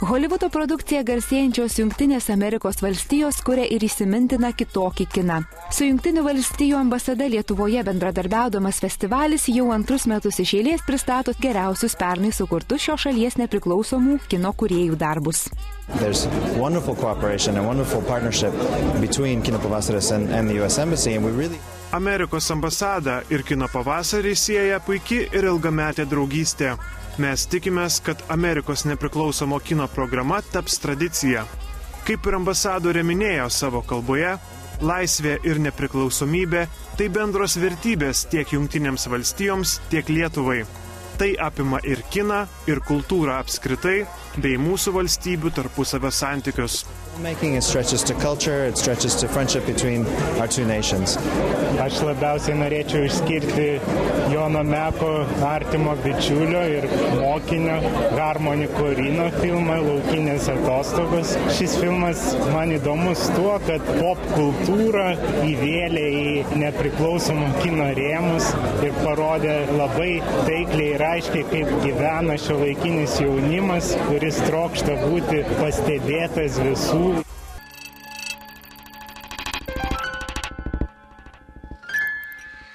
Holivudo produkcija garsėjančios Jungtinės Amerikos valstijos kuria ir įsimintiną kitokį kiną. Su Jungtinių valstijų ambasada Lietuvoje bendradarbiaudamas festivalis jau antrus metus iš eilės pristato geriausius pernai sukurtus šios šalies nepriklausomų kino kūrėjų darbus. There's wonderful cooperation and wonderful partnership between Kino Pavasaris and the US Embassy, and we really... Amerikos ambasada ir Kino pavasarį sieja puiki ir ilgametė draugystė. Mes tikimės, kad Amerikos nepriklausomo kino programa taps tradicija. Kaip ir ambasadorė minėjo savo kalboje, laisvė ir nepriklausomybė tai bendros vertybės tiek Jungtinėms valstijoms, tiek Lietuvai. Tai apima ir kiną, ir kultūrą apskritai, bei mūsų valstybių tarpusavio santykius. It stretches to culture, it stretches to friendship between our two nations. Aš labiausiai norėčiau išskirti Jono Meko artimo bičiulio ir mokinio Harmony Korino filmą Laukinės atostogos. Šis filmas man įdomus tuo, kad pop kultūra įvėlė į nepriklausomų kino rėmus ir parodė labai taikliai ir aiškiai, kaip gyvena šiuolaikinis jaunimas, kuris trokšta būti pastebėtas visų.